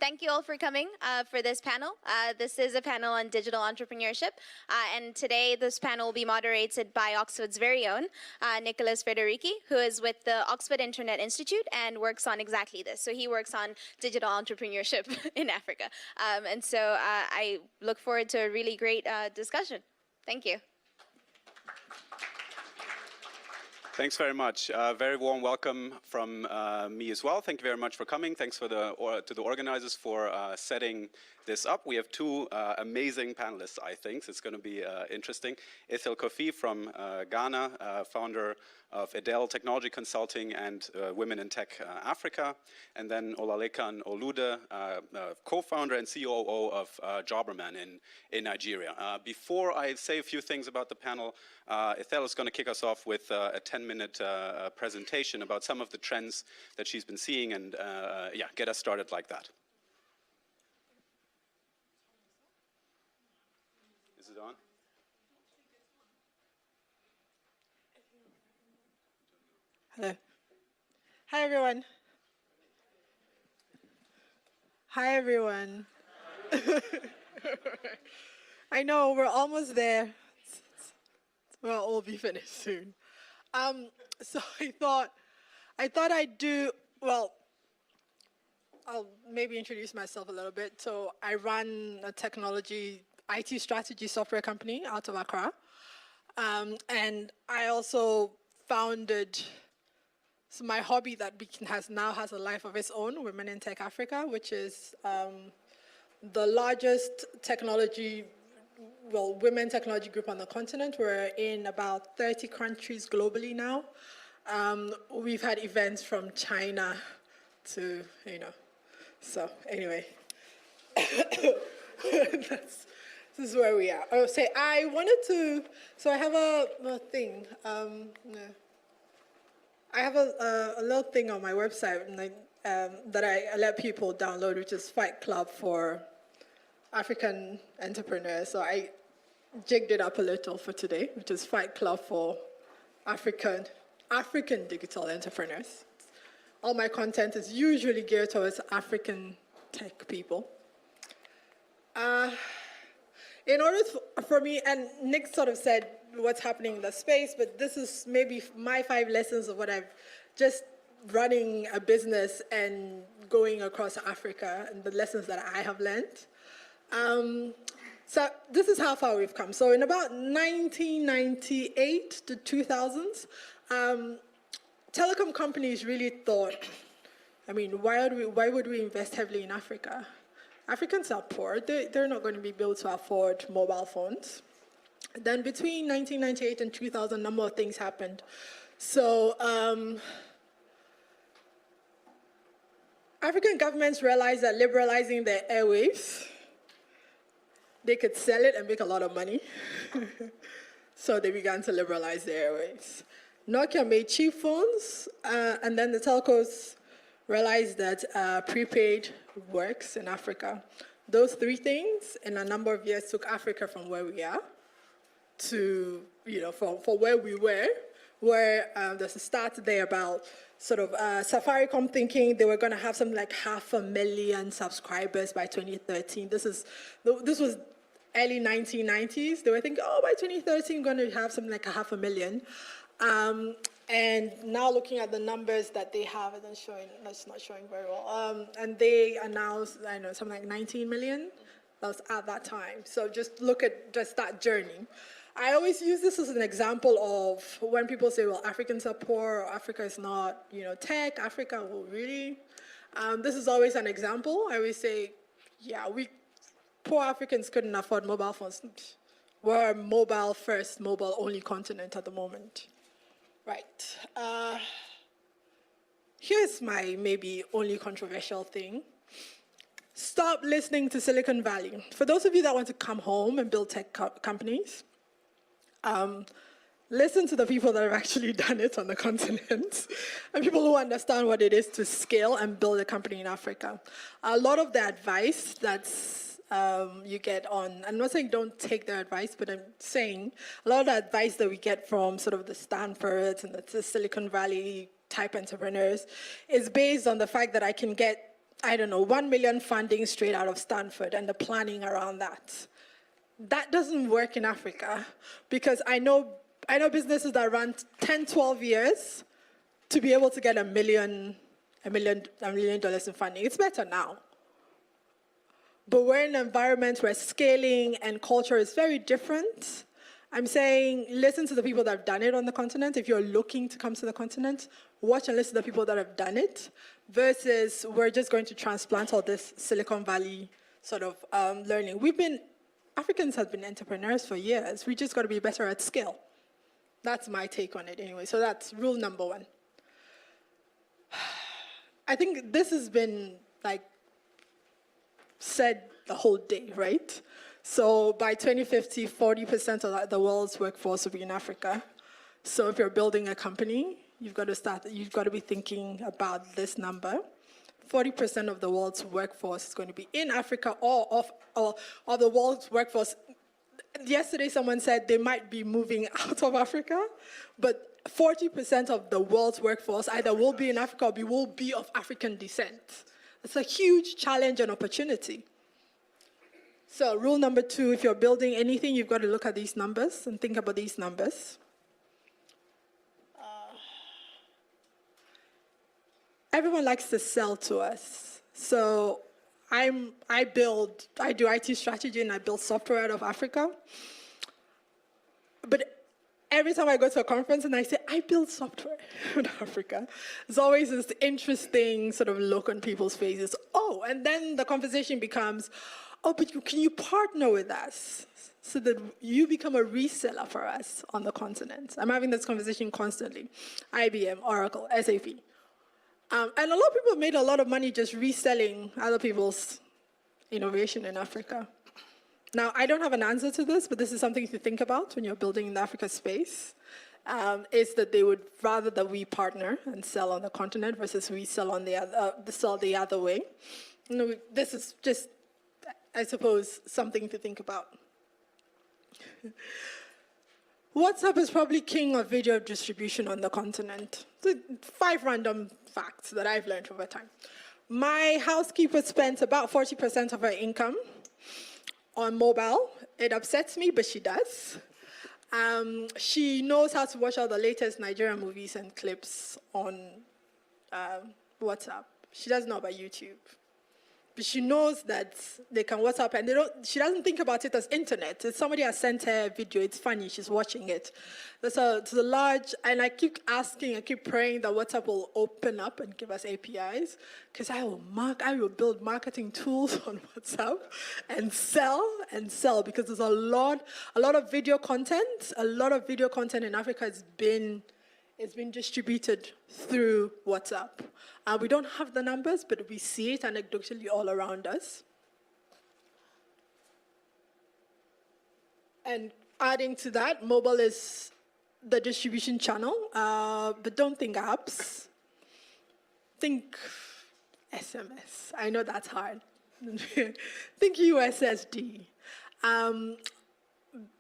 thank you all for coming for this panel. This is a panel on digital entrepreneurship, and today this panel will be moderated by Oxford's very own Nicholas Federici, who is with the Oxford Internet Institute and works on exactly this. So he works on digital entrepreneurship in Africa. And so I look forward to a really great discussion. Thank you. Thanks very much. Very warm welcome from me as well. Thank you very much for coming. Thanks to the organizers for setting this up. We have two amazing panelists, I think. So it's going to be interesting. Ethel Cofie from Ghana, founder of Adele Technology Consulting and Women in Tech Africa. And then Olalekan Olude, co-founder and COO of Jobberman in Nigeria. Before I say a few things about the panel, Ethel is going to kick us off with a 10-minute presentation about some of the trends that she's been seeing and yeah, get us started like that. Is it on? Hello. Hi, everyone. Hi, everyone. I know, we're almost there. We'll all be finished soon. So I thought I'd do, well, I'll maybe introduce myself a little bit. So I run a technology IT strategy software company out of Accra. And I also founded, so my hobby that now has a life of its own, Women in Tech Africa, which is the largest women technology group on the continent. We're in about 30 countries globally now. We've had events from China to, so anyway. This is where we are. Oh, say, I wanted to, so I have a thing. I have a little thing on my website that I let people download, which is Fight Club for African entrepreneurs. So I jigged it up a little for today, which is Fight Club for African digital entrepreneurs. All my content is usually geared towards African tech people. In order for me, and Nick sort of said what's happening in the space, but this is maybe my 5 lessons of what I've just running a business and going across Africa and the lessons that I have learned. So this is how far we've come. So in about 1998 to 2000s, telecom companies really thought, why would we invest heavily in Africa? Africans are poor. They're not going to be able to afford mobile phones. Then between 1998 and 2000, a number of things happened. So African governments realized that liberalizing their airwaves, they could sell it and make a lot of money. So they began to liberalize their airwaves. Nokia made cheap phones, and then the telcos realized that prepaid works in Africa. Those 3 things in a number of years took Africa from where we are to, for where we were, where there's a start there about sort of Safaricom thinking they were going to have something like 500,000 subscribers by 2013. This was early 1990s. They were thinking, oh, by 2013, we're going to have something like 500,000. And now looking at the numbers that they have, that's not showing very well. And they announced, something like 19 million. That was at that time. So just look at just that journey. I always use this as an example of when people say, well, Africans are poor, or Africa is not, tech, Africa, well, really? This is always an example. I always say, yeah, poor Africans couldn't afford mobile phones. We're a mobile-first, mobile-only continent at the moment. Right. Here's my maybe only controversial thing. Stop listening to Silicon Valley. For those of you that want to come home and build tech companies, listen to the people that have actually done it on the continent and people who understand what it is to scale and build a company in Africa. A lot of the advice that's you get on, I'm not saying don't take their advice, but I'm saying a lot of the advice that we get from sort of the Stanfords and the Silicon Valley type entrepreneurs is based on the fact that I can get I don't know, 1 million funding straight out of Stanford and the planning around that. That doesn't work in Africa because I know businesses that run 10, 12 years to be able to get $1 million in funding. It's better now. But we're in an environment where scaling and culture is very different. I'm saying listen to the people that have done it on the continent. If you're looking to come to the continent, watch and listen to the people that have done it versus we're just going to transplant all this Silicon Valley sort of learning. Africans have been entrepreneurs for years. We just got to be better at scale. That's my take on it anyway. So that's rule number 1. I think this has been said the whole day, right? So by 2050, 40% of the world's workforce will be in Africa. So if you're building a company, you've got to be thinking about this number. 40% of the world's workforce is going to be in Africa or of the world's workforce. Yesterday, someone said they might be moving out of Africa, but 40% of the world's workforce either will be in Africa or will be of African descent. It's a huge challenge and opportunity. So rule number 2, if you're building anything, you've got to look at these numbers and think about these numbers. Everyone likes to sell to us. So I do IT strategy and I build software out of Africa. But every time I go to a conference and I say, I build software in Africa, there's always this interesting sort of look on people's faces. Oh, and then the conversation becomes, oh, but can you partner with us so that you become a reseller for us on the continent? I'm having this conversation constantly. IBM, Oracle, SAP. And a lot of people have made a lot of money just reselling other people's innovation in Africa. Now, I don't have an answer to this, but this is something to think about when you're building in the Africa space, is that they would rather that we partner and sell on the continent versus we sell on sell the other way. This is just, I suppose, something to think about. WhatsApp is probably king of video distribution on the continent. 5 random facts that I've learned over time. My housekeeper spends about 40% of her income on mobile. It upsets me, but she does. She knows how to watch all the latest Nigerian movies and clips on WhatsApp. She doesn't know about YouTube. But she knows that they can WhatsApp, and she doesn't think about it as internet. If somebody has sent her a video, it's funny, she's watching it. It's a large, and I keep asking, I keep praying that WhatsApp will open up and give us APIs, because I will build marketing tools on WhatsApp and sell, because there's a lot of video content. A lot of video content in Africa has been distributed through WhatsApp. We don't have the numbers, but we see it anecdotally all around us. And adding to that, mobile is the distribution channel, but don't think apps. Think SMS. I know that's hard. Think USSD.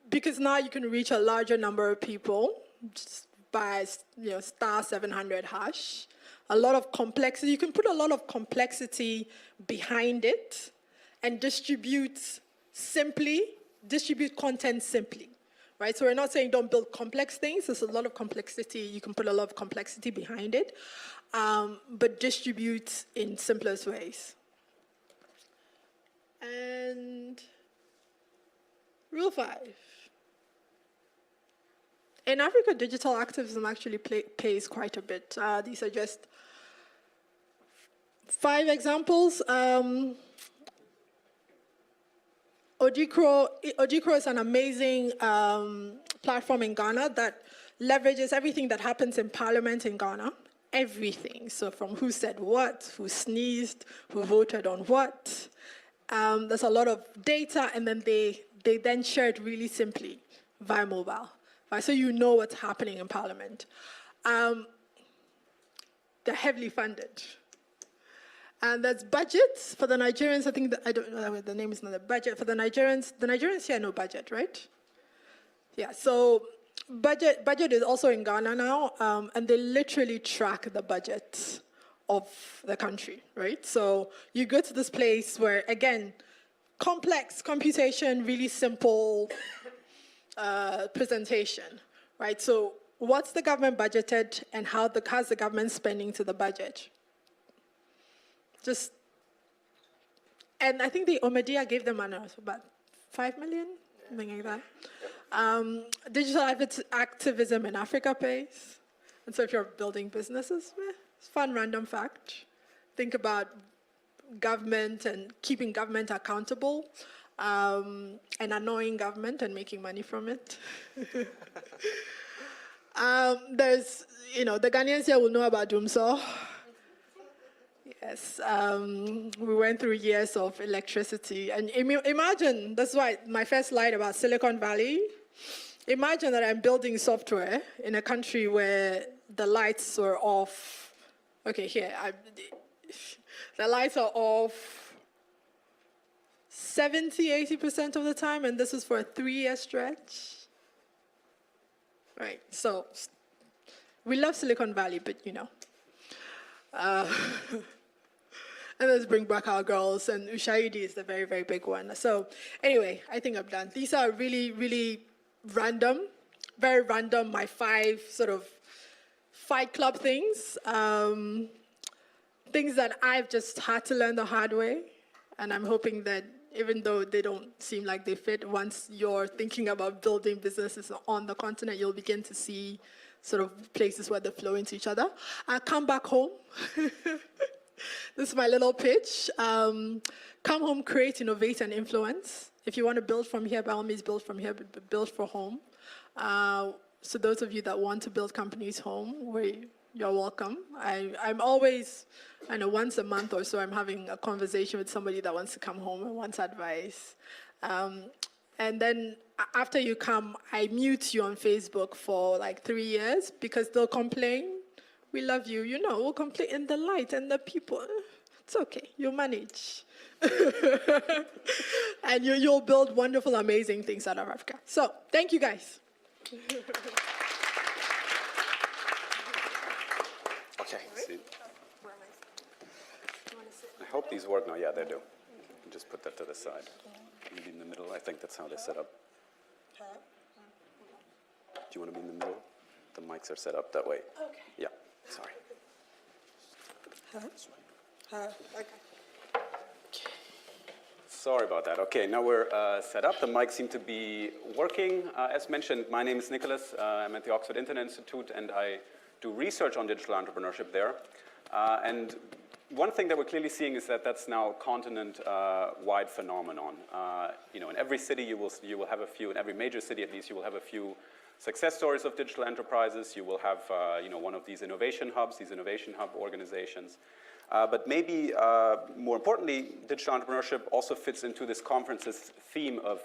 Because now you can reach a larger number of people just by *700#. A lot of complexity. You can put a lot of complexity behind it and distribute content simply, right? So we're not saying don't build complex things. There's a lot of complexity. You can put a lot of complexity behind it, but distribute in simplest ways. And rule 5. In Africa, digital activism actually pays quite a bit. These are just 5 examples. Ojikro is an amazing platform in Ghana that leverages everything that happens in Parliament in Ghana. Everything. So from who said what, who sneezed, who voted on what. There's a lot of data, and then they then share it really simply via mobile. So you know what's happening in Parliament. They're heavily funded. And there's budgets for the Nigerians. I think I don't know, the name is not a budget. For the Nigerians here know budget, right? Yeah, so budget is also in Ghana now, and they literally track the budget of the country, right? So you go to this place where, again, complex computation, really simple presentation, right? So what's the government budgeted and how's the government spending to the budget? And I think the Omedia gave them about 5 million, something like that. Digital activism in Africa pays. And so if you're building businesses, it's a fun random fact. Think about government and keeping government accountable and annoying government and making money from it. There's, the Ghanaians here will know about Doomsaw. Yes, we went through years of electricity. And imagine, that's why my first slide about Silicon Valley. Imagine that I'm building software in a country where the lights are off. Okay, the lights are off 70-80% of the time, and this is for a 3-year stretch. Right, so we love Silicon Valley, but and let's bring back our girls, and Ushaidi is the very, very big one. So anyway, I think I'm done. These are really, really random, very random, my 5 sort of Fight Club things, things that I've just had to learn the hard way, and I'm hoping that even though they don't seem like they fit, once you're thinking about building businesses on the continent, you'll begin to see sort of places where they flow into each other. Come back home. This is my little pitch. Come home, create, innovate, and influence. If you want to build from here, by all means, build from here, but build for home. So those of you that want to build companies home, you're welcome. I'm always, once a month or so, I'm having a conversation with somebody that wants to come home and wants advice. And then after you come, I mute you on Facebook for like 3 years because they'll complain. We love you, we'll complain in the light and the people. It's okay, you'll manage. And you'll build wonderful, amazing things out of Africa. So, thank you guys. Okay. I hope these work now. Yeah, they do. Just put that to the side. Maybe in the middle. I think that's how they're set up. Do you want to be in the middle? The mics are set up that way. Okay. Yeah. Sorry. Okay. Sorry about that. Okay, now we're set up. The mics seem to be working. As mentioned, my name is Nicholas. I'm at the Oxford Internet Institute, and I do research on digital entrepreneurship there. And one thing that we're clearly seeing is that that's now a continent-wide phenomenon. In every city you will have a few, in every major city at least, you will have a few success stories of digital enterprises. You will have one of these innovation hubs, these innovation hub organizations. But maybe more importantly, digital entrepreneurship also fits into this conference's theme of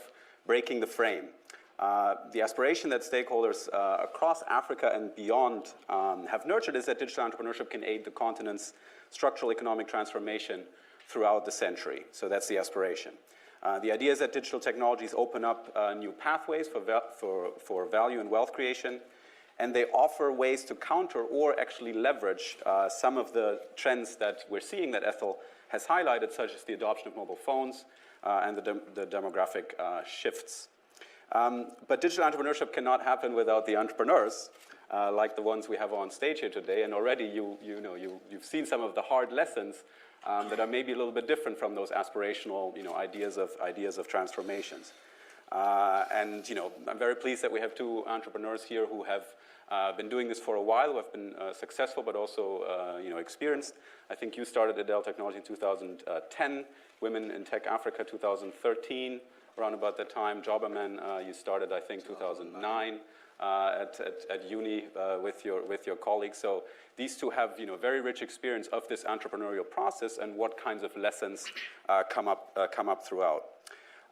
breaking the frame. The aspiration that stakeholders across Africa and beyond have nurtured is that digital entrepreneurship can aid the continent's structural economic transformation throughout the century. So that's the aspiration. The idea is that digital technologies open up new pathways for value and wealth creation, and they offer ways to counter or actually leverage some of the trends that we're seeing that Ethel has highlighted, such as the adoption of mobile phones and the demographic shifts. But digital entrepreneurship cannot happen without the entrepreneurs, like the ones we have on stage here today. And already you've seen some of the hard lessons that are maybe a little bit different from those aspirational ideas of transformations. And I'm very pleased that we have 2 entrepreneurs here who have been doing this for a while, who have been successful but also experienced. I think you started at Dell Technology in 2010, Women in Tech Africa 2013, around about that time. Jobberman, you started I think 2009 at uni with your colleagues. So these 2 have very rich experience of this entrepreneurial process and what kinds of lessons come up throughout.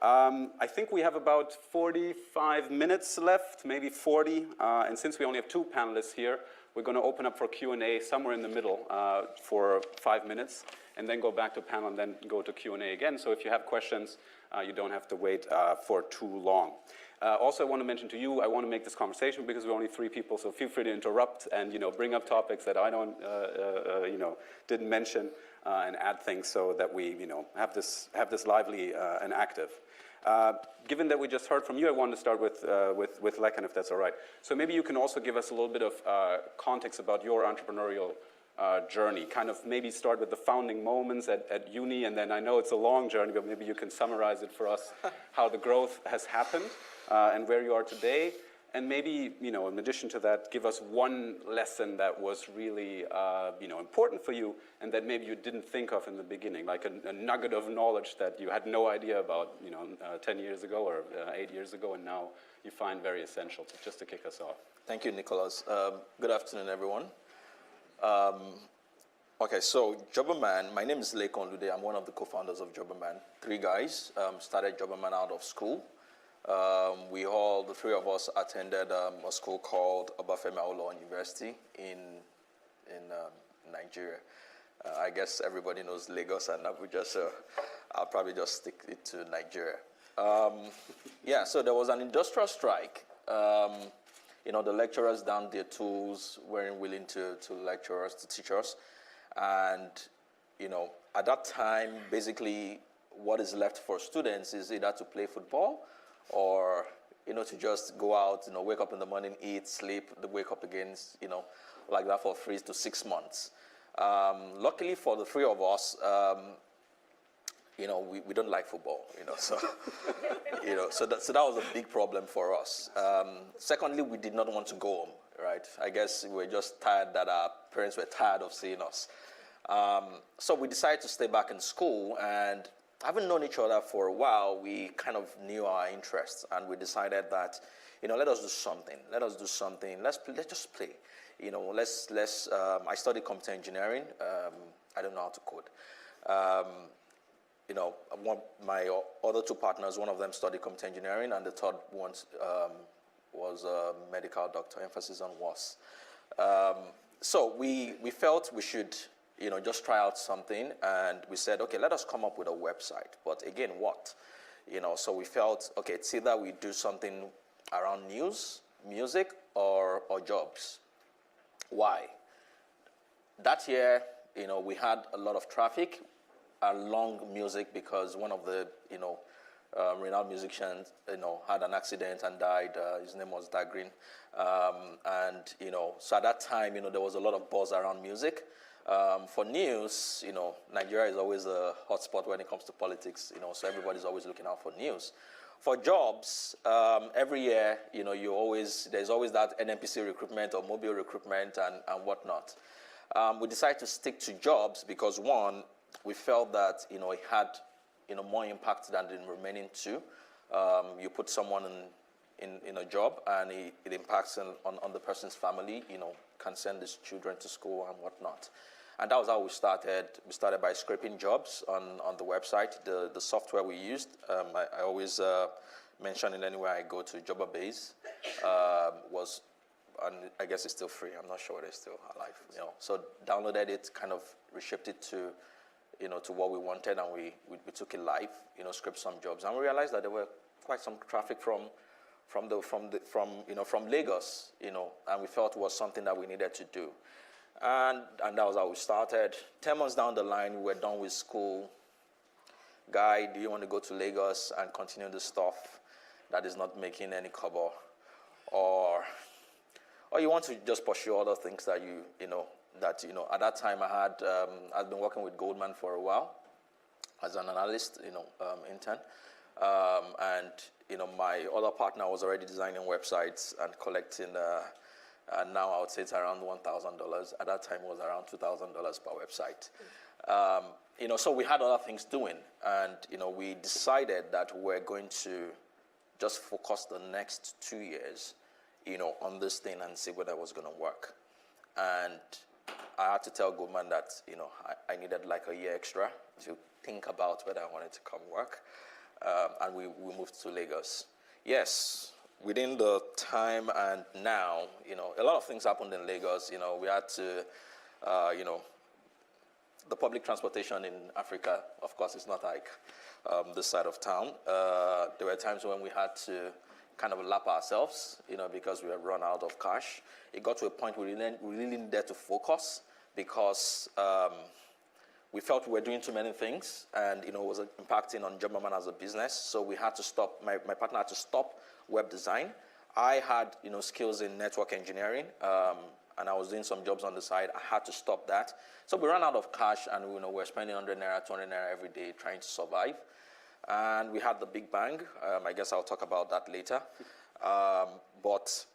I think we have about 45 minutes left, maybe 40. And since we only have 2 panelists here, we're going to open up for Q&A somewhere in the middle for 5 minutes. and then go back to panel and then go to Q&A again. So if you have questions, you don't have to wait for too long. Also, I want to mention to you, I want to make this conversation because we're only 3 people, so feel free to interrupt and bring up topics that I don't, didn't mention and add things so that we, have this lively and active. Given that we just heard from you, I want to start with Lekan, if that's all right. So maybe you can also give us a little bit of context about your entrepreneurial journey. Kind of maybe start with the founding moments at uni, and then I know it's a long journey, but maybe you can summarize it for us, how the growth has happened and where you are today. And maybe, in addition to that, give us one lesson that was really, important for you and that maybe you didn't think of in the beginning, like a nugget of knowledge that you had no idea about, 10 years ago or 8 years ago, and now you find very essential, just to kick us off. Thank you, Nicholas. Good afternoon, everyone. Okay, so Jobberman, my name is Sillcon Valley. I'm one of the co-founders of Jobberman. 3 guys started Jobberman out of school. The 3 of us attended a school called Obafemi Awolowo University in Nigeria. I guess everybody knows Lagos and Abuja, so I'll probably just stick it to Nigeria. So there was an industrial strike. The lecturers down their tools, weren't willing to lecture us, to teach us. And, at that time, basically, what is left for students is either to play football or, to just go out, wake up in the morning, eat, sleep, wake up again, like that for 3 to 6 months. Luckily for the 3 of us, we don't like football, so, so that was a big problem for us. Secondly, we did not want to go home, right? I guess we were just tired that our parents were tired of seeing us. So we decided to stay back in school, and having known each other for a while, we kind of knew our interests, and we decided that, let us do something. Let's just play. I studied computer engineering. I don't know how to code. My other 2 partners, one of them studied computer engineering, and the third one was a medical doctor, emphasis on was. So we felt we should, just try out something, and we said, okay, let us come up with a website. But again, what? So we felt, okay, it's either we do something around news, music, or jobs. Why? That year, we had a lot of traffic along music because one of the, renowned musicians, had an accident and died. His name was Dagreen. So at that time, there was a lot of buzz around music. For news, Nigeria is always a hotspot when it comes to politics, so everybody's always looking out for news. For jobs, every year, there's always that NNPC recruitment or mobile recruitment and whatnot. We decided to stick to jobs because, one, we felt that, it had, more impact than the remaining 2. You put someone in a job and it impacts on the person's family, can send his children to school and whatnot. And that was how we started. We started by scraping jobs on the website. The software we used, I always mention it anywhere I go to, Jobberbase, was, and I guess it's still free. I'm not sure it's still alive. So downloaded it, kind of reshaped it to, to what we wanted, and we took it live. Scraped some jobs, and we realized that there were quite some traffic from Lagos, and we felt it was something that we needed to do. And that was how we started. 10 months down the line, we were done with school. Guy, do you want to go to Lagos and continue the stuff that is not making any cover? Or you want to just pursue other things that at that time I'd been working with Goldman for a while as an analyst, intern. My other partner was already designing websites and collecting, and now I would say it's around $1,000. At that time, it was around $2,000 per website. So we had other things doing, and, we decided that we're going to just focus the next 2 years, on this thing and see whether it was going to work. And I had to tell Goldman that, I needed like a year extra to think about whether I wanted to come work. And we moved to Lagos. Yes, within the time and now, a lot of things happened in Lagos. We had to, the public transportation in Africa, of course, is not like this side of town. There were times when we had to kind of lap ourselves, because we had run out of cash. It got to a point where we really needed to focus because we felt we were doing too many things, and it was impacting on Jobberman as a business. So we had to stop. My partner had to stop web design. I had skills in network engineering, and I was doing some jobs on the side. I had to stop that. So we ran out of cash, and we're spending 100 naira, 200 naira every day trying to survive. And we had the big bang. I guess I'll talk about that later. But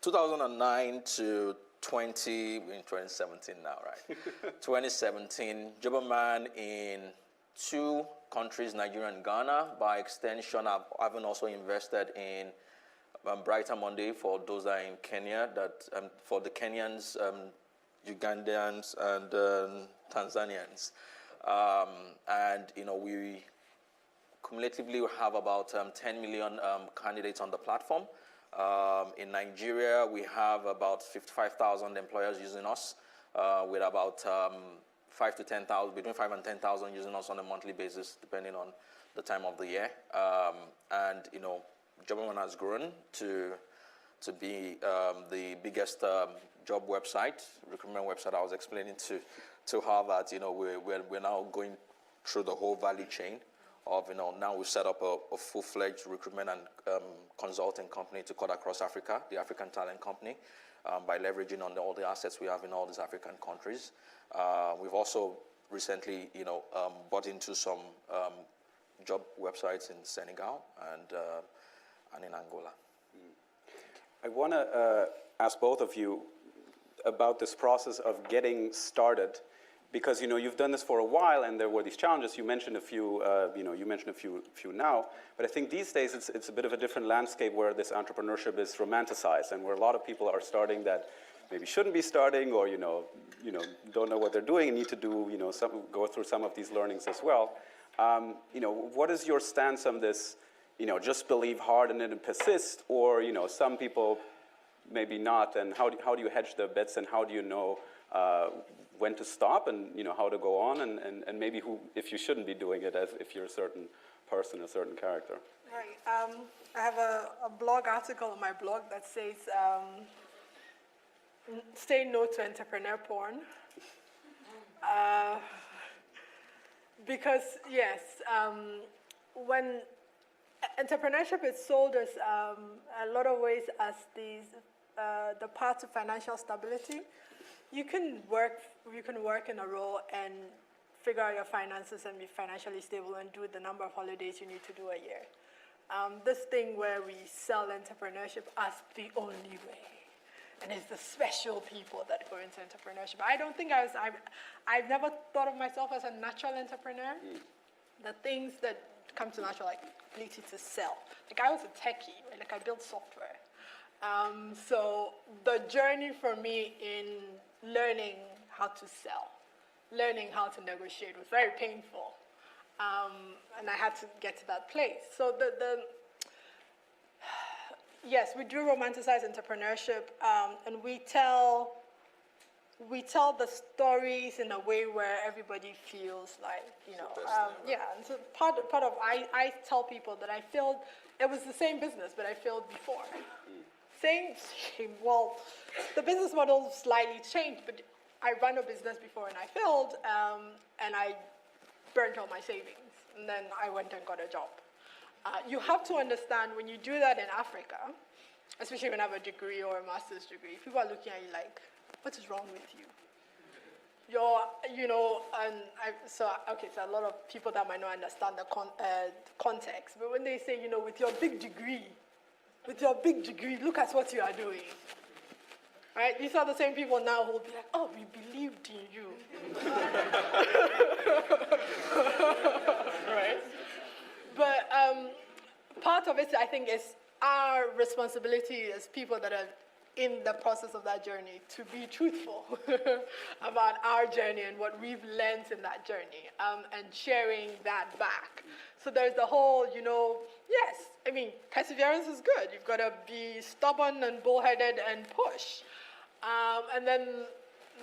2009 to we're in 2017 now, right? 2017, Jobberman in 2 countries, Nigeria and Ghana. By extension, I've also invested in Brighter Monday for those that are in Kenya, for the Kenyans, Ugandans, and Tanzanians. And we cumulatively have about 10 million candidates on the platform. In Nigeria, we have about 55,000 employers using us, with about 5 to 10,000, between 5 and 10,000 using us on a monthly basis, depending on the time of the year. And Jobberman has grown to be the biggest job website, recruitment website. I was explaining to her that we're now going through the whole value chain of now we've set up a full-fledged recruitment and consulting company to cut across Africa, the African Talent Company, by leveraging on all the assets we have in all these African countries. We've also recently bought into some job websites in Senegal and in Angola. I want to ask both of you about this process of getting started, because you've done this for a while, and there were these challenges. You mentioned a few. You mentioned a few now. But I think these days it's a bit of a different landscape where this entrepreneurship is romanticized, and where a lot of people are starting that maybe shouldn't be starting, or don't know what they're doing and need to do go through some of these learnings as well. What is your stance on this? Just believe hard and then persist, or some people maybe not, and how do you hedge the bets, and how do you know when to stop, and how to go on, and maybe if you shouldn't be doing it, as if you're a certain person, a certain character. Right. I have a blog article on my blog that says, say no to entrepreneur porn. Because yes, when entrepreneurship is sold as a lot of ways as the path to financial stability, you can work in a role and figure out your finances and be financially stable and do the number of holidays you need to do a year. This thing where we sell entrepreneurship as the only way, and it's the special people that go into entrepreneurship. I don't think I've never thought of myself as a natural entrepreneur. The things that come to natural, like ability to sell. Like I was a techie, right? Like I built software. So the journey for me in learning how to sell, learning how to negotiate was very painful. And I had to get to that place. So yes, we do romanticize entrepreneurship, and we tell the stories in a way where everybody feels like, yeah. And so part of I tell people that I failed. It was the same business, but I failed before. Same. Well, the business model slightly changed, but I ran a business before and I failed, and I burnt all my savings, and then I went and got a job. You have to understand, when you do that in Africa, especially when you have a degree or a master's degree, people are looking at you like, what is wrong with you? So a lot of people that might not understand the context, but when they say, with your big degree, look at what you are doing. Right? These are the same people now who will be like, oh, we believed in you. Right? But part of it, I think, is our responsibility as people that are in the process of that journey to be truthful about our journey and what we've learned in that journey, and sharing that back. So there's the whole, yes, I mean, perseverance is good. You've got to be stubborn and bullheaded and push. And then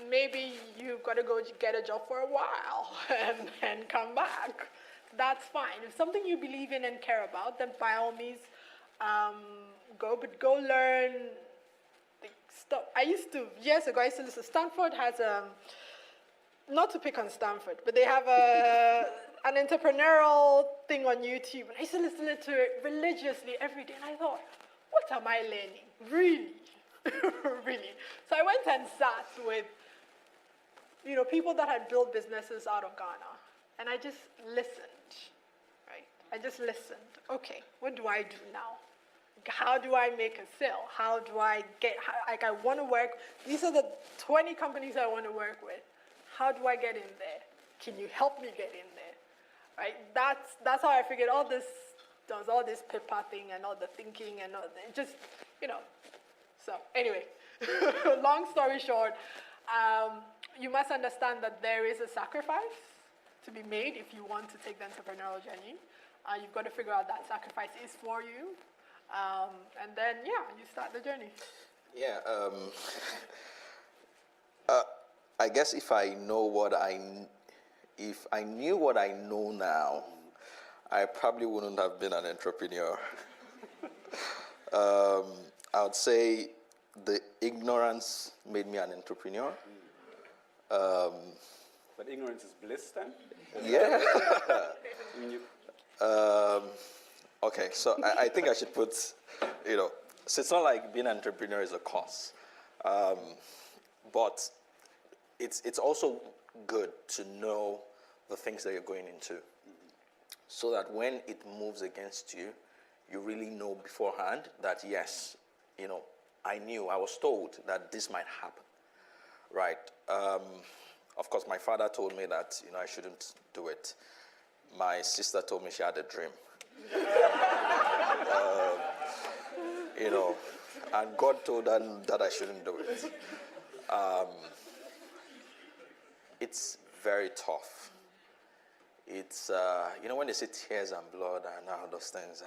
maybe you've got to go get a job for a while and come back. That's fine. If something you believe in and care about, then by all means, go. But go learn stuff. Years ago, I used to listen. Stanford has not to pick on Stanford, but they have an entrepreneurial thing on YouTube. And I used to listen to it religiously every day. And I thought, what am I learning? Really? Really? So I went and sat with, people that had built businesses out of Ghana. And I just listened, right? I just listened. Okay, what do I do now? How do I make a sale? How do I I want to work, these are the 20 companies I want to work with. How do I get in there? Can you help me get in there? Right? That's how I figured all this paper thing and all the thinking and all the, just, So anyway, long story short, you must understand that there is a sacrifice to be made if you want to take the entrepreneurial journey. You've got to figure out that sacrifice is for you. And then, you start the journey. Yeah. I guess if I knew what I know now, I probably wouldn't have been an entrepreneur. I would say the ignorance made me an entrepreneur. But ignorance is bliss then? Yeah. Okay, so I think I should put, so it's not like being an entrepreneur is a course. But it's also good to know the things that you're going into, so that when it moves against you, you really know beforehand that, yes, I was told that this might happen, right? Of course, my father told me that, I shouldn't do it. My sister told me she had a dream. And God told her that I shouldn't do it. It's very tough. It's, when they say tears and blood and all those things,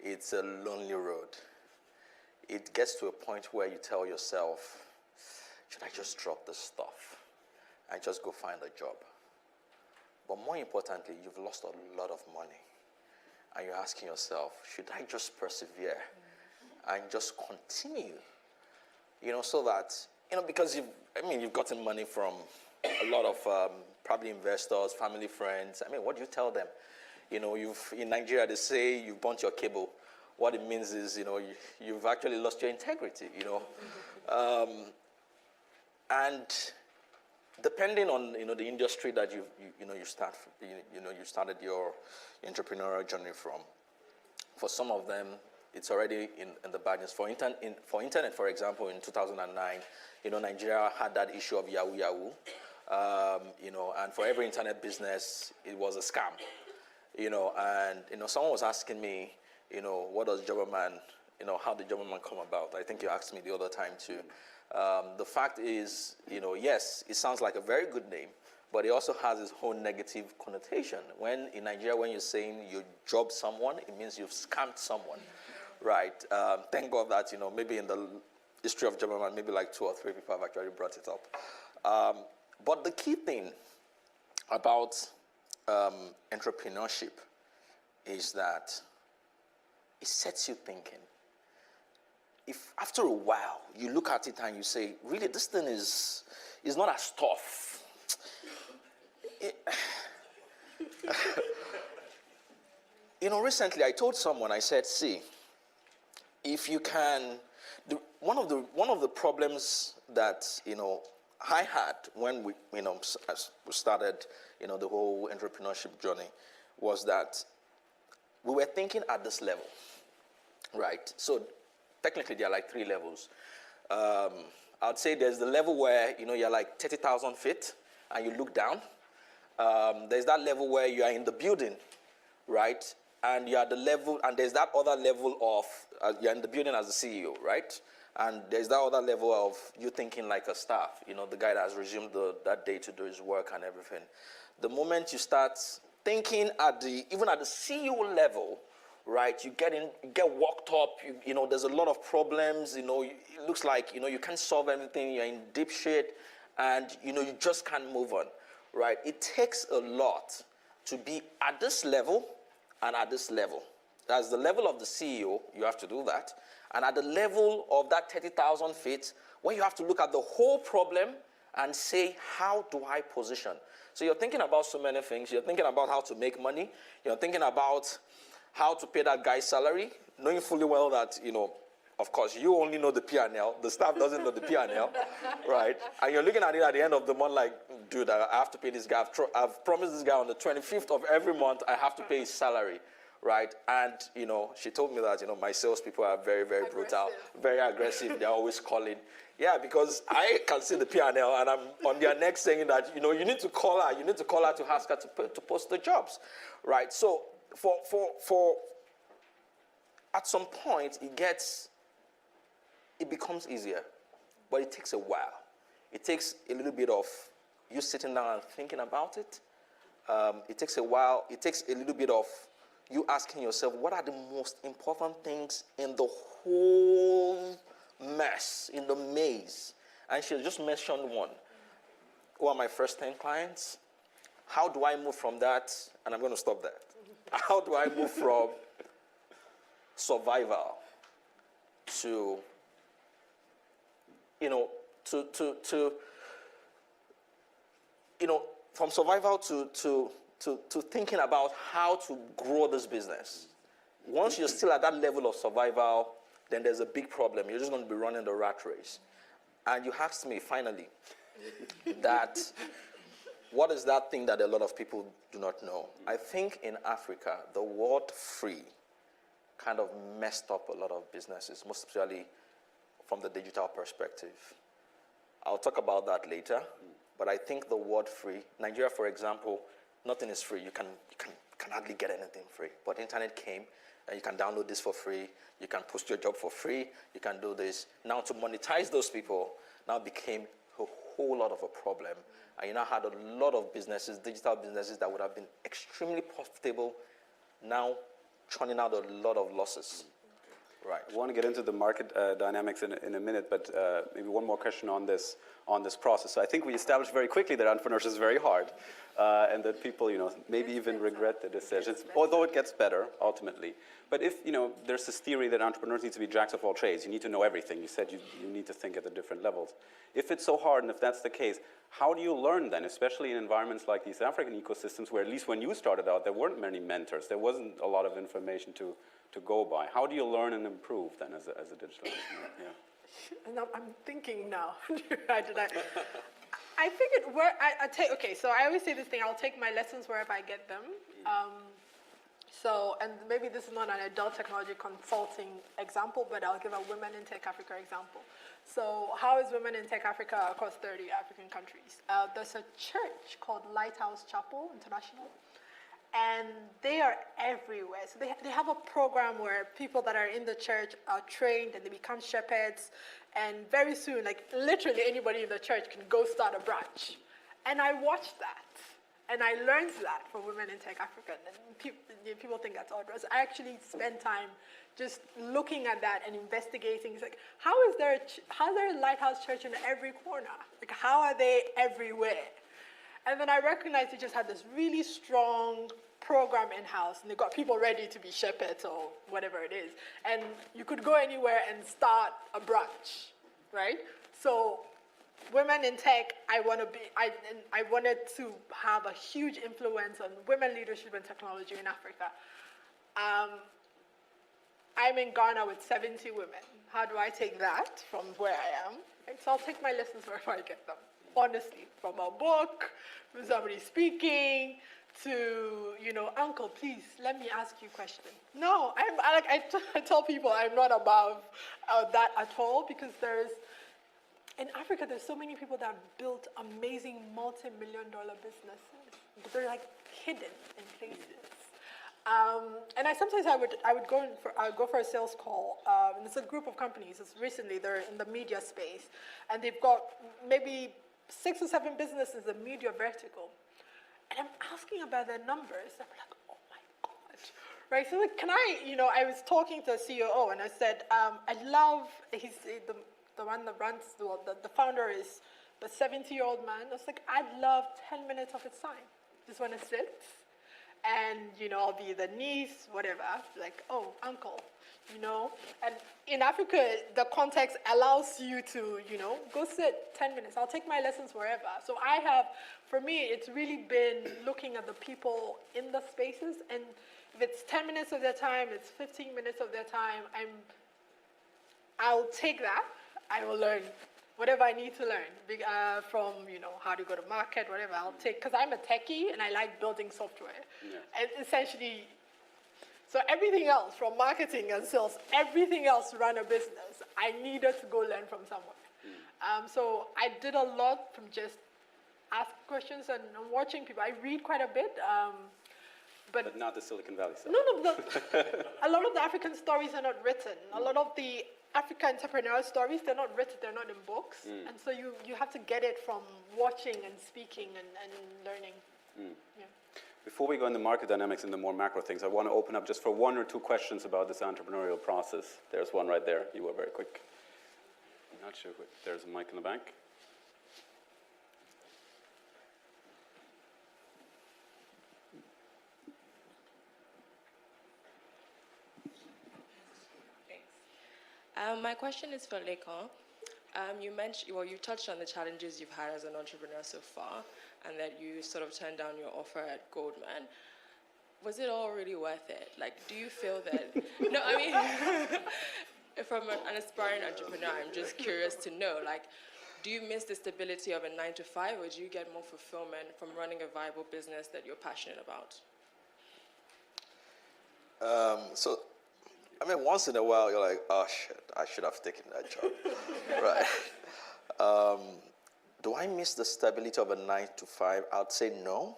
it's a lonely road. It gets to a point where you tell yourself, should I just drop this stuff and just go find a job? But more importantly, you've lost a lot of money. And you're asking yourself, should I just persevere and just continue? So that, because you've gotten money from a lot of probably investors, family, friends. What do you tell them? In Nigeria, they say you've burnt your cable. What it means is, you've actually lost your integrity, And depending on, the industry that you started your entrepreneurial journey from, for some of them, it's already in the badness. For internet, for example, in 2009, Nigeria had that issue of Yahoo Yahoo, and for every internet business, it was a scam, and someone was asking me, what does Jobberman, how did Jobberman come about? I think you asked me the other time too. The fact is, yes, it sounds like a very good name, but it also has its own negative connotation. When in Nigeria, when you're saying you job someone, it means you've scammed someone, right? Thank God that, maybe in the history of Jobberman, maybe like 2 or 3 people have actually brought it up. But the key thing about entrepreneurship is that it sets you thinking. If after a while you look at it and you say, really, this thing is not as tough. Recently I told someone, I said, see, if you can, one of the problems that I had when we started the whole entrepreneurship journey was that we were thinking at this level, right? So technically, there are like 3 levels. I'd say there's the level where, you're like 30,000 feet and you look down. There's that level where you are in the building, right? And you're at the level, and there's that other level of, you're in the building as the CEO, right? And there's that other level of you thinking like a staff, the guy that has resumed that day to do his work and everything. The moment you start thinking even at the CEO level, right? You get worked up, you know, there's a lot of problems, you know, it looks like, you know, you can't solve anything, you're in deep shit, and, you know, you just can't move on, right? It takes a lot to be at this level and at this level. As the level of the CEO, you have to do that. And at the level of that 30,000 feet, where you have to look at the whole problem and say, how do I position? So you're thinking about so many things. You're thinking about how to make money. You're thinking about how to pay that guy's salary, knowing fully well that, you know, of course, you only know the P&L. The staff doesn't know the P&L, right? And you're looking at it at the end of the month like, dude, I have to pay this guy. I've promised this guy on the 25th of every month, I have to pay his salary, right? And, you know, she told me that, you know, my salespeople are very, very brutal, very aggressive. They're always calling. Yeah, because I can see the P&L, and I'm on their neck saying that, you know, you need to call her. You need to call her to ask her to post the jobs, right? So for at some point, it becomes easier, but it takes a while. It takes a little bit of you sitting down and thinking about it. It takes a while. It takes a little bit of you asking yourself, what are the most important things in the whole mess, in the maze? And she just mentioned one. Who are my first 10 clients? How do I move from that? And I'm going to stop there. How do I move from survival to, you know, from survival to thinking about how to grow this business? Once you're still at that level of survival, then there's a big problem. You're just going to be running the rat race. And you asked me, finally, that what is that thing that a lot of people do not know? I think in Africa, the word free kind of messed up a lot of businesses, most especially from the digital perspective. I'll talk about that later, but I think the word free, Nigeria, for example, nothing is free. You can hardly get anything free. But internet came, and you can download this for free. You can post your job for free. You can do this. Now to monetize those people now became a whole lot of a problem. And you now had a lot of businesses, digital businesses that would have been extremely profitable, now churning out a lot of losses. Right. I want to get into the market dynamics in a minute, but maybe one more question on this process. So I think we established very quickly that entrepreneurship is very hard, and that people, you know, maybe even regret the decisions, although it gets better ultimately. But if, you know, there's this theory that entrepreneurs need to be jacks of all trades. You need to know everything. You said you need to think at the different levels. If it's so hard, and if that's the case, how do you learn then, especially in environments like these African ecosystems, where at least when you started out, there weren't many mentors. There wasn't a lot of information to go by. How do you learn and improve then as a digital entrepreneur? Yeah. And I'm thinking now. I figured I take, okay, so I always say this thing, I'll take my lessons wherever I get them. And maybe this is not an adult technology consulting example, but I'll give a Women in Tech Africa example. So how is Women in Tech Africa across 30 African countries? There's a church called Lighthouse Chapel International, and they are everywhere. So they have a program where people that are in the church are trained and they become shepherds, and very soon, like literally anybody in the church can go start a branch. And I watched that. And I learned that from Women in Tech Africa. And people think that's odd. So I actually spent time just looking at that and investigating. It's like, how is there a Lighthouse Church in every corner? Like, how are they everywhere? And then I recognized they just had this really strong program in-house, and they got people ready to be shepherds or whatever it is. And you could go anywhere and start a branch, right? So Women in Tech, I wanted to have a huge influence on women leadership and technology in Africa. I'm in Ghana with 70 women. How do I take that from where I am? Right? So I'll take my lessons wherever I get them. Honestly, from a book, from somebody speaking, to, you know, uncle, please, let me ask you a question. No, I tell people I'm not above that at all, because in Africa, there's so many people that have built amazing multi-million-dollar businesses, but they're like hidden in places. And sometimes I would go for a sales call, and it's a group of companies. Recently, they're in the media space, and they've got maybe 6 or 7 businesses in media vertical. And I'm asking about their numbers. I'm like, oh my God, Right, so like, I was talking to a CEO and I said, I love, he's the one that runs, the founder is the 70-year-old man. I was like, I'd love 10 minutes of his time. Just want to sit and, I'll be the niece, whatever, like, oh, uncle, And in Africa, the context allows you to, go sit 10 minutes. I'll take my lessons wherever. So for me, it's really been looking at the people in the spaces, and if it's 10 minutes of their time, it's 15 minutes of their time, I'll take that. I will learn whatever I need to learn from, how to go to market, whatever I'll take, because I'm a techie and I like building software. Yeah. And essentially, so everything else from marketing and sales, everything else to run a business, I needed to go learn from somewhere. So I did a lot from just asking questions and watching people. I read quite a bit. But not the Silicon Valley stuff. No. A lot of the African stories are not written. A lot of the African entrepreneur stories, they're not written, they're not in books. And so you have to get it from watching and speaking and learning. Yeah. Before we go into market dynamics and the more macro things, I want to open up just for one or two questions about this entrepreneurial process. There's one right there. You were very quick. I'm not sure. There's a mic in the back. My question is for Lekon. You touched on the challenges you've had as an entrepreneur so far, and that you sort of turned down your offer at Goldman. Was it all really worth it? Like, do you feel that? No, I mean, from an aspiring entrepreneur, I'm just curious to know, like, do you miss the stability of a 9-to-5, or do you get more fulfillment from running a viable business that you're passionate about? Once in a while, you're like, oh, shit, I should have taken that job, right? Do I miss the stability of a 9-to-5? I'd say no.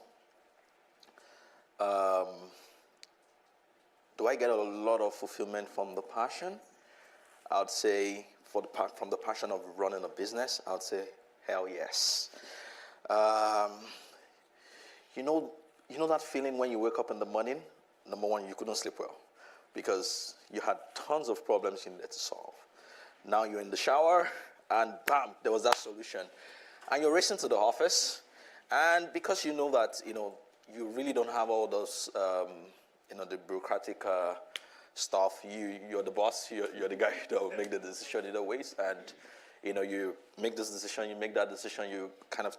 Do I get a lot of fulfillment from the passion? I'd say from the passion of running a business, I'd say, hell yes. You know that feeling when you wake up in the morning? Number one, you couldn't sleep well, because you had tons of problems you needed to solve. Now you're in the shower, and bam, there was that solution. And you're racing to the office, and because you know that, you really don't have all those, the bureaucratic stuff. You're the boss, you're the guy that will make the decision either ways, and, you make this decision, you make that decision, you kind of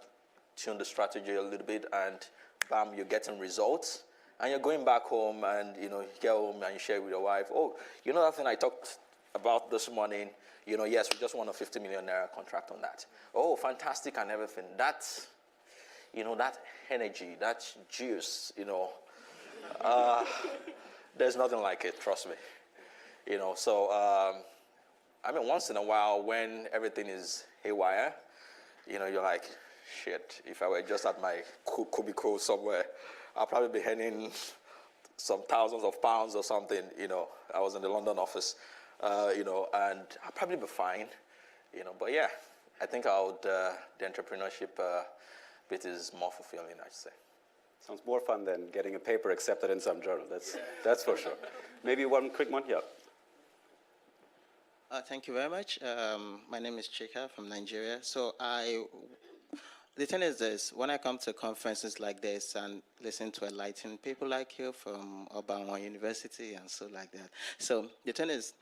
tune the strategy a little bit, and bam, you're getting results. And you're going back home, and you get home and you share with your wife. Oh, that thing I talked about this morning. Yes, we just won a 50 million naira contract on that. Oh, fantastic and everything. That's, that energy, that juice. There's nothing like it. Trust me. So once in a while when everything is haywire, you're like, shit. If I were just at my cubicle somewhere, I'll probably be earning some thousands of pounds or something, I was in the London office, and I'll probably be fine, but yeah, I think the entrepreneurship bit is more fulfilling, I'd say. Sounds more fun than getting a paper accepted in some journal, that's for sure. Maybe one quick one, yeah. Thank you very much. My name is Chika from Nigeria. So the thing is this, when I come to conferences like this and listen to enlightened people like you from Obama University and so like that. So the thing is,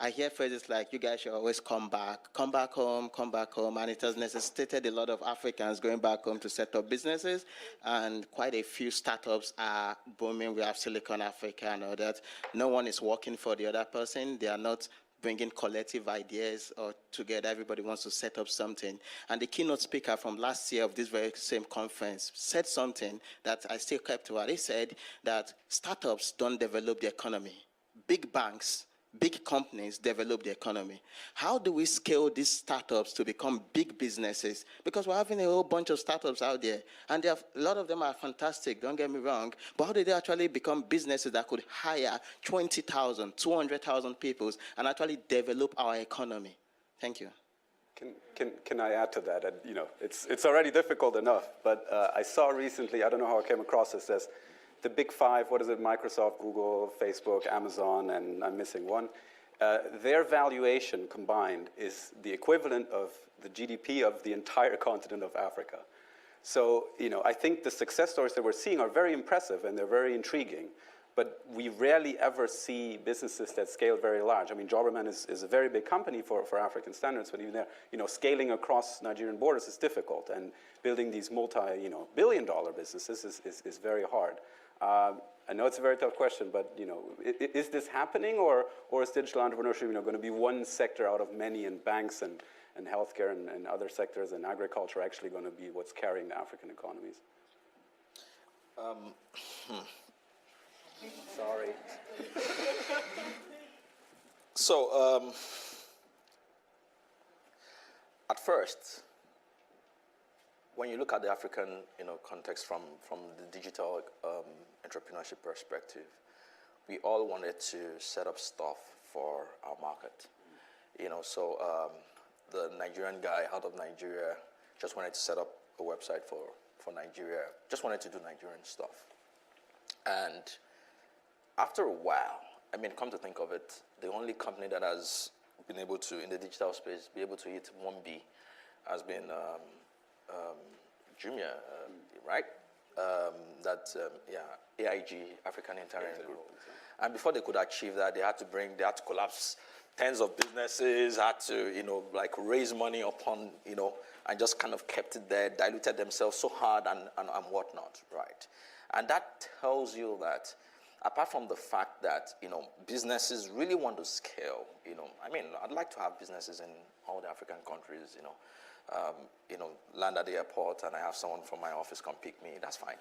I hear phrases like, you guys should always come back home, and it has necessitated a lot of Africans going back home to set up businesses, and quite a few startups are booming. We have Silicon Africa and all that. No one is working for the other person. They are not bringing collective ideas or together. Everybody wants to set up something. And the keynote speaker from last year of this very same conference said something that I still kept to. He said that startups don't develop the economy. Big banks, big companies develop the economy. How do we scale these startups to become big businesses? Because we're having a whole bunch of startups out there, and a lot of them are fantastic, don't get me wrong, but how do they actually become businesses that could hire 20,000, 200,000 people and actually develop our economy? Thank you. Can I add to that? And, it's already difficult enough, but I saw recently, I don't know how I came across this, the big five, what is it, Microsoft, Google, Facebook, Amazon, and I'm missing one, their valuation combined is the equivalent of the GDP of the entire continent of Africa. So, I think the success stories that we're seeing are very impressive and they're very intriguing, but we rarely ever see businesses that scale very large. I mean, Jobberman is a very big company for African standards, but even there, scaling across Nigerian borders is difficult, and building these multi-billion-dollar businesses is very hard. I know it's a very tough question, but is this happening, or is digital entrepreneurship going to be one sector out of many, and banks and healthcare and other sectors and agriculture actually going to be what's carrying the African economies? Sorry. So, at first, when you look at the African, context from the digital entrepreneurship perspective, we all wanted to set up stuff for our market. So the Nigerian guy out of Nigeria just wanted to set up a website for Nigeria, just wanted to do Nigerian stuff. And after a while, come to think of it, the only company that has been able to, in the digital space, be able to hit 1B has been Jumia, right? AIG, African Intelligence Group. And before they could achieve that, they had to collapse tens of businesses, had to, raise money upon, and just kind of kept it there, diluted themselves so hard and whatnot, right? And that tells you that, apart from the fact that, businesses really want to scale, I'd like to have businesses in all the African countries, land at the airport and I have someone from my office come pick me, that's fine.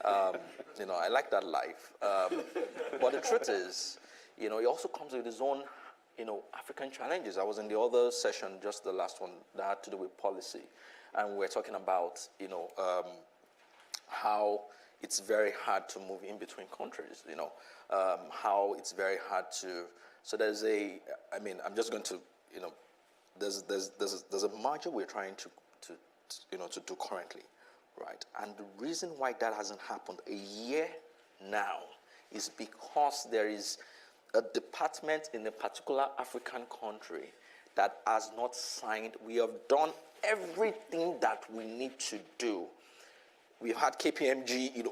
I like that life. But the truth is, it also comes with its own, African challenges. I was in the other session, just the last one, that had to do with policy. And we're talking about, how it's very hard to move in between countries, how it's very hard to, so there's I'm just going to, there's a merger we're trying to do currently, right? And the reason why that hasn't happened a year now is because there is a department in a particular African country that has not signed. We have done everything that we need to do. We've had KPMG,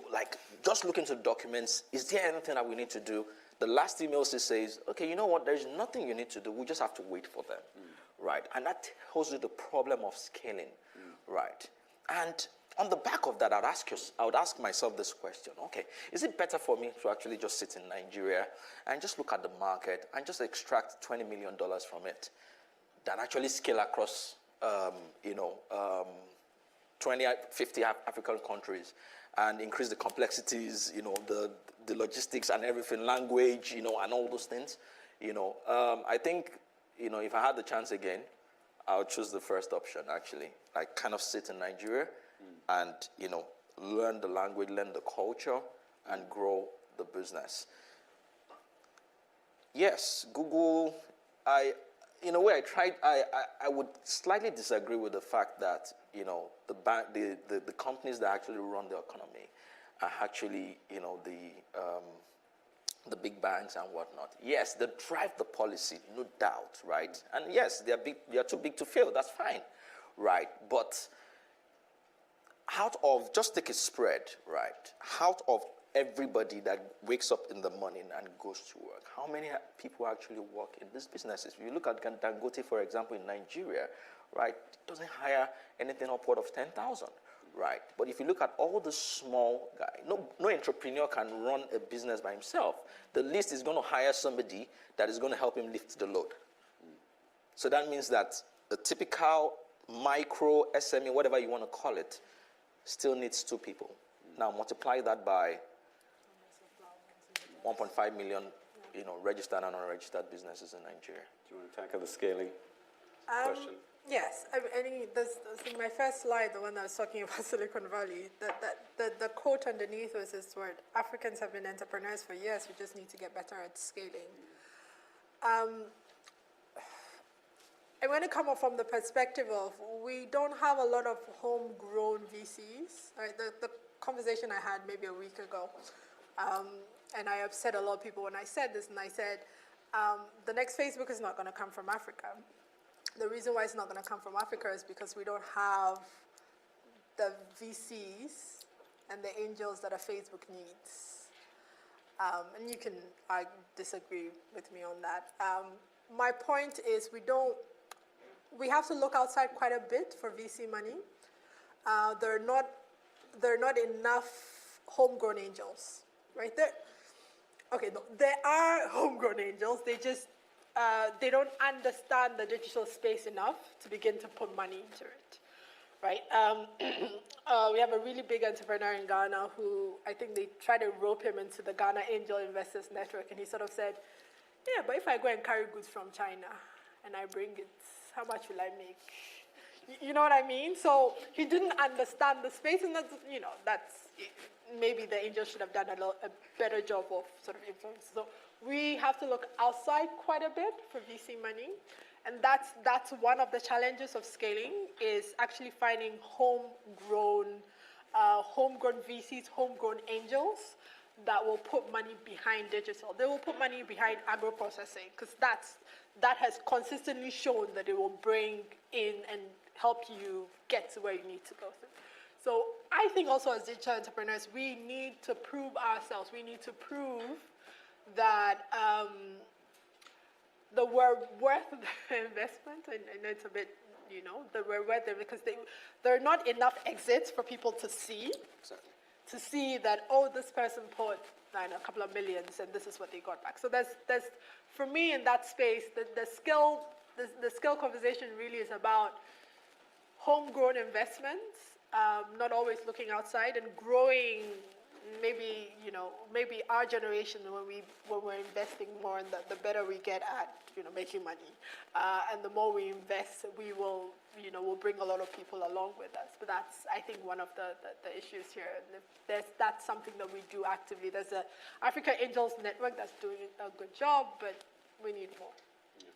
just look into the documents. Is there anything that we need to do? The last email says, okay, you know what? There's nothing you need to do. We just have to wait for them, right? And that tells you the problem of scaling, right? And on the back of that, I would ask myself this question. Okay, is it better for me to actually just sit in Nigeria and just look at the market and just extract $20 million from it than actually scale across, 20, 50 African countries and increase the complexities, the logistics and everything, language, and all those things, I think, if I had the chance again, I would choose the first option, actually. Kind of sit in Nigeria and, learn the language, learn the culture, and grow the business. Yes, Google, in a way, I would slightly disagree with the fact that, the companies that actually run the economy are actually, the big banks and whatnot. Yes, they drive the policy, no doubt, right? And yes, they are too big to fail, that's fine, right? But out of, just take a spread, right? Out of everybody that wakes up in the morning and goes to work, how many people actually work in these businesses? If you look at Dangote, for example, in Nigeria, right, it doesn't hire anything upward of 10,000, right? But if you look at all the small guys, no entrepreneur can run a business by himself. The least is going to hire somebody that is going to help him lift the load. So that means that a typical micro, SME, whatever you want to call it, still needs 2 people. Now multiply that by 1.5 million, registered and unregistered businesses in Nigeria. Do you want to tackle the scaling question? Yes, I think in my first slide, the one I was talking about Silicon Valley, the quote underneath was this word: Africans have been entrepreneurs for years, we just need to get better at scaling. I want to come up from the perspective of, we don't have a lot of homegrown VCs, right? The conversation I had maybe a week ago, And I upset a lot of people when I said this, and I said, the next Facebook is not going to come from Africa. The reason why it's not going to come from Africa is because we don't have the VCs and the angels that a Facebook needs. And you can disagree with me on that. My point is we have to look outside quite a bit for VC money. There are not enough homegrown angels, right? There are homegrown angels. They just they don't understand the digital space enough to begin to put money into it, right? We have a really big entrepreneur in Ghana who I think they tried to rope him into the Ghana Angel Investors Network, and he sort of said, "Yeah, but if I go and carry goods from China and I bring it, how much will I make?" You know what I mean? So he didn't understand the space, and that's maybe the angel should have done a better job of sort of influence. So we have to look outside quite a bit for VC money, and that's one of the challenges of scaling, is actually finding homegrown VCs, homegrown angels that will put money behind digital. They will put money behind agro-processing, because that has consistently shown that it will bring in and help you get to where you need to go to. So I think also as digital entrepreneurs, we need to prove ourselves. We need to prove that we're worth the investment. I know it's a bit, that we're worth it, because there are not enough exits for people to see. Exactly. To see that, oh, this person put a couple of millions and this is what they got back. So there's for me in that space, the skill conversation really is about homegrown investments, not always looking outside, and growing. Maybe our generation, when we're investing more, and the better we get at making money, and the more we invest, we'll bring a lot of people along with us. But that's, I think, one of the issues here. That's something that we do actively. There's a Africa Angels Network that's doing a good job, but we need more.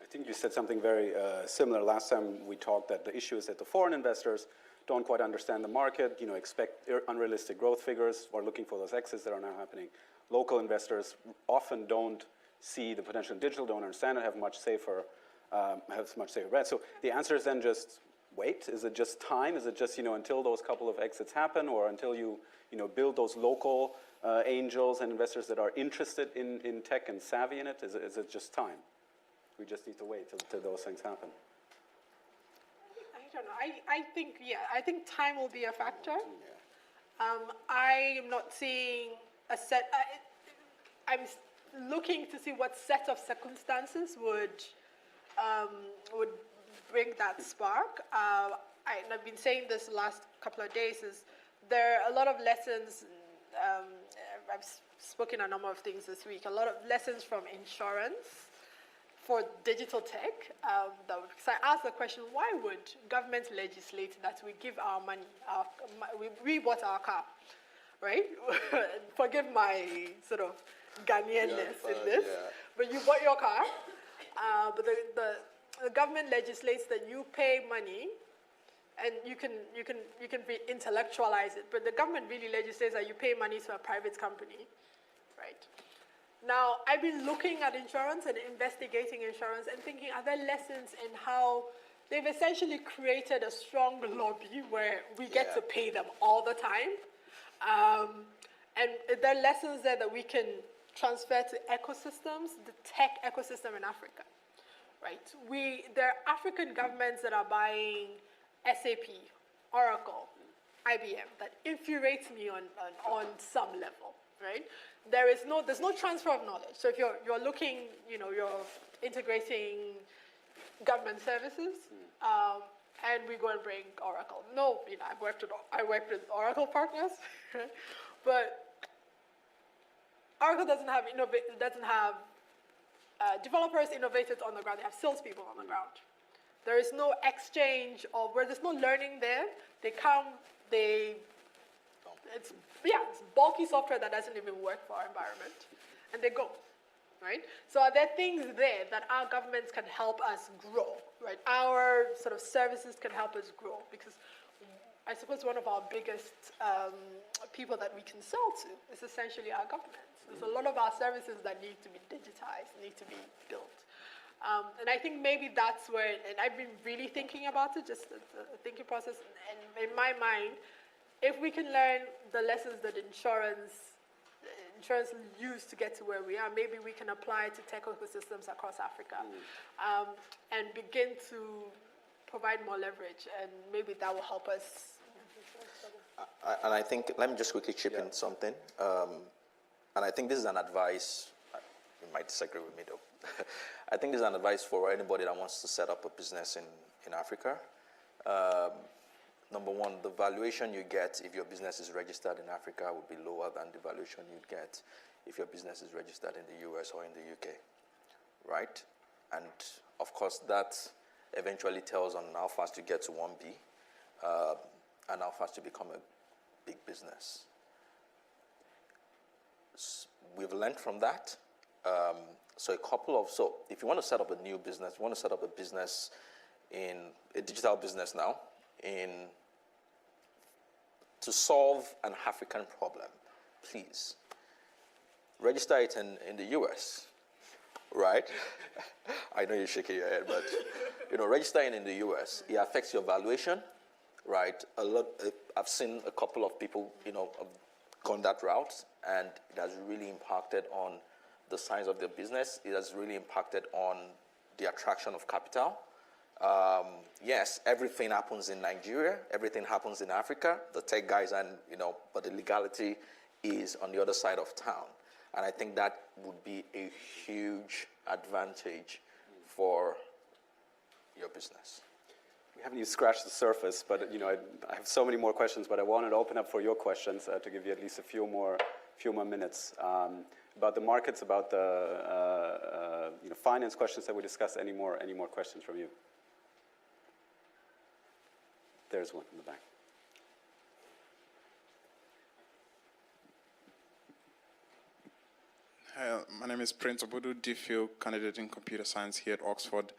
I think you said something very similar last time we talked, that the issue is that the foreign investors don't quite understand the market, expect unrealistic growth figures, or looking for those exits that are now happening. Local investors often don't see the potential in digital, don't understand it, have much safer bets. So the answer is then just wait. Is it just time? Is it just until those couple of exits happen, or until you build those local angels and investors that are interested in tech and savvy in it? Is it just time? We just need to wait till those things happen. I don't know. I think time will be a factor. I am not seeing a set. I'm looking to see what set of circumstances would bring that spark. And I've been saying this the last couple of days. Is there are a lot of lessons. I've spoken a number of things this week. A lot of lessons from insurance for digital tech. So I asked the question, why would government legislate that we give our money, we bought our car, right? Forgive my sort of Ghanaianness in this, but you bought your car, but the government legislates that you pay money, and you can intellectualize it, but the government really legislates that you pay money to a private company, right? Now, I've been looking at insurance and investigating insurance and thinking, are there lessons in how they've essentially created a strong lobby where we get to pay them all the time? And there are lessons there that we can transfer to ecosystems, the tech ecosystem in Africa, right? There are African governments that are buying SAP, Oracle, IBM, that infuriates me on some level, right? There's no transfer of knowledge. So if you're looking, you're integrating government services, and we go and bring Oracle. No, I worked with Oracle partners, but Oracle doesn't have developers, innovators on the ground. They have salespeople on the ground. There is no exchange where there's no learning there. They come, it's bulky software that doesn't even work for our environment, and they go, right? So are there things there that our governments can help us grow, right? Our sort of services can help us grow, because I suppose one of our biggest people that we can sell to is essentially our governments. There's a lot of our services that need to be digitized, need to be built. And I think maybe that's where, and I've been really thinking about it, just the thinking process, and in my mind, if we can learn the lessons that insurance used to get to where we are, maybe we can apply it to tech ecosystems across Africa, and begin to provide more leverage, and maybe that will help us. And I think, let me just quickly chip in something. And I think this is an advice, you might disagree with me though. I think this is an advice for anybody that wants to set up a business in Africa. Number one, the valuation you get if your business is registered in Africa would be lower than the valuation you'd get if your business is registered in the US or in the UK, right? And of course, that eventually tells on how fast you get to 1B and how fast you become a big business. We've learned from that. So if you want to set up a new business, you want to set up a business in a digital business now, to solve an African problem, please register it in the US, right? I know you're shaking your head, but registering in the US, it affects your valuation, right? I've seen a couple of people, have gone that route, and it has really impacted on the size of their business. It has really impacted on the attraction of capital. Yes, everything happens in Nigeria, everything happens in Africa, the tech guys, and but the legality is on the other side of town. And I think that would be a huge advantage for your business. We haven't even scratched the surface, but I have so many more questions, but I wanted to open up for your questions to give you at least a few more minutes about the markets, about the finance questions that we discussed. Any more questions from you? There's one in the back. Hi, my name is Prince Obudu, DPhil candidate in computer science here at Oxford.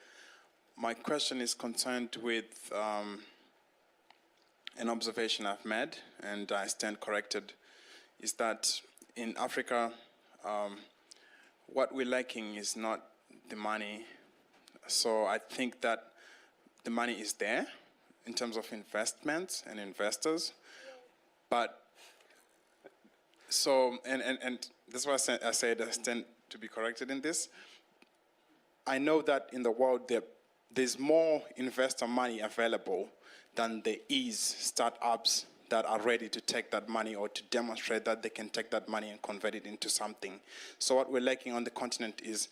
My question is concerned with an observation I've made, and I stand corrected, is that in Africa, what we're lacking is not the money. So I think that the money is there in terms of investments and investors, but so, and that's why I said I stand to be corrected in this. I know that in the world there's more investor money available than there is startups that are ready to take that money or to demonstrate that they can take that money and convert it into something. So what we're lacking on the continent is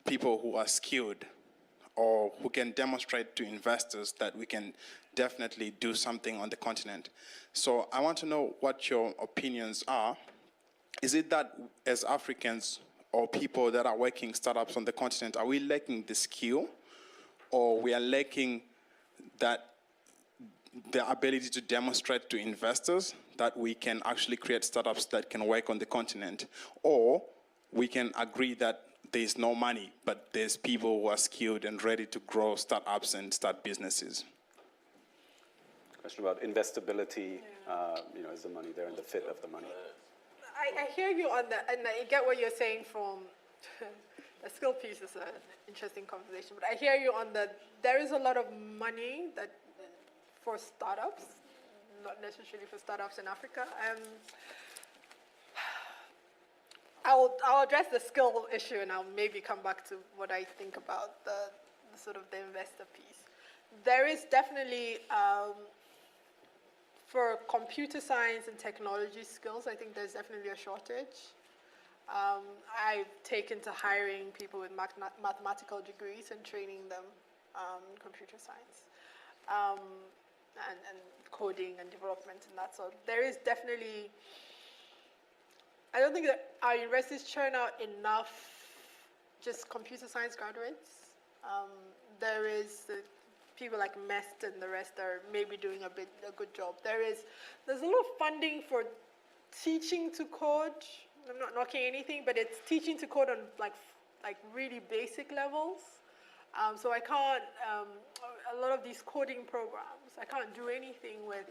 people who are skilled or who can demonstrate to investors that we can definitely do something on the continent. So I want to know what your opinions are. Is it that as Africans or people that are working startups on the continent, are we lacking the skill, or we are lacking the ability to demonstrate to investors that we can actually create startups that can work on the continent? Or we can agree that there's no money, but there's people who are skilled and ready to grow startups and start businesses. Question about investability, is the money there and the fit of the money? I hear you on that, and I get what you're saying from the skill piece is an interesting conversation, but I hear you on that there is a lot of money for startups, not necessarily for startups in Africa. I'll address the skill issue, and I'll maybe come back to what I think about the sort of the investor piece. There is definitely, for computer science and technology skills, I think there's definitely a shortage. I've taken to hiring people with mathematical degrees and training them in computer science and coding and development and that sort. There is definitely, I don't think that our universities churn out enough just computer science graduates. There is people like MEST and the rest are maybe doing a good job. There's a lot of funding for teaching to code. I'm not knocking anything, but it's teaching to code on like really basic levels. So I can't, a lot of these coding programs, I can't do anything with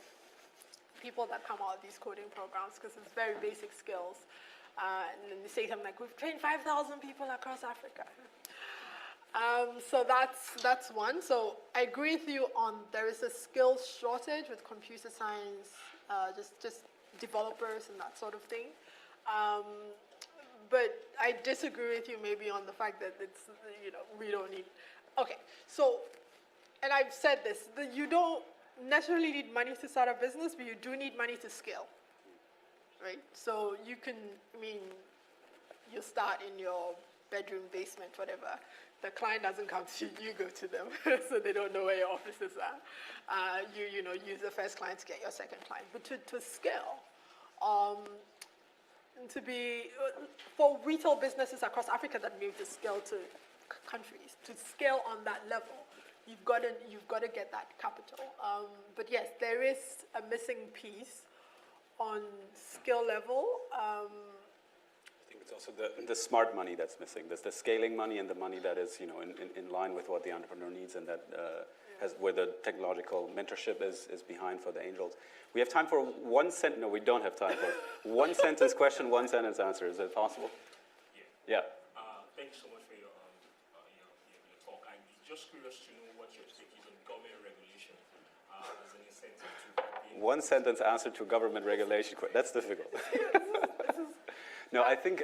people that come out of these coding programs because it's very basic skills. And then they say something like, we've trained 5,000 people across Africa. So that's one. So I agree with you on there is a skills shortage with computer science, just developers and that sort of thing. But I disagree with you maybe on the fact that it's, we don't need, okay. So, and I've said this, that you don't necessarily need money to start a business, but you do need money to scale, right? So you can, you start in your bedroom, basement, whatever. The client doesn't come to you, you go to them, so they don't know where your offices are. You use the first client to get your second client. But to scale, for retail businesses across Africa that need to scale to countries, to scale on that level, you've got to get that capital. But yes, there is a missing piece on skill level. I think it's also the smart money that's missing. There's the scaling money and the money that is in line with what the entrepreneur needs and that where the technological mentorship is behind for the angels. We have time for one sentence. No, we don't have time for one sentence question, one sentence answer. Is it possible? Yeah. Thank you so much for your talk. I'm just curious to know what your take is on government regulation as an incentive to one sentence answer to government regulation. That's difficult. No, I think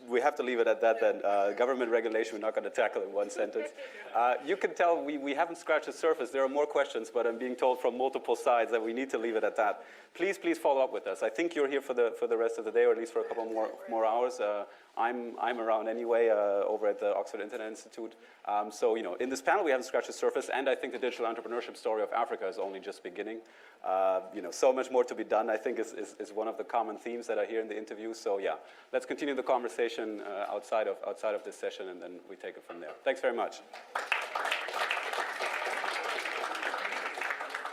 we have to leave it at that then. Government regulation, we're not going to tackle in one sentence. You can tell we haven't scratched the surface. There are more questions, but I'm being told from multiple sides that we need to leave it at that. Please follow up with us. I think you're here for the rest of the day, or at least for a couple more hours. I'm around anyway over at the Oxford Internet Institute. So in this panel we haven't scratched the surface, and I think the digital entrepreneurship story of Africa is only just beginning. So much more to be done, I think, is one of the common themes that I hear in the interview. So yeah, let's continue the conversation outside of this session, and then we take it from there. Thanks very much.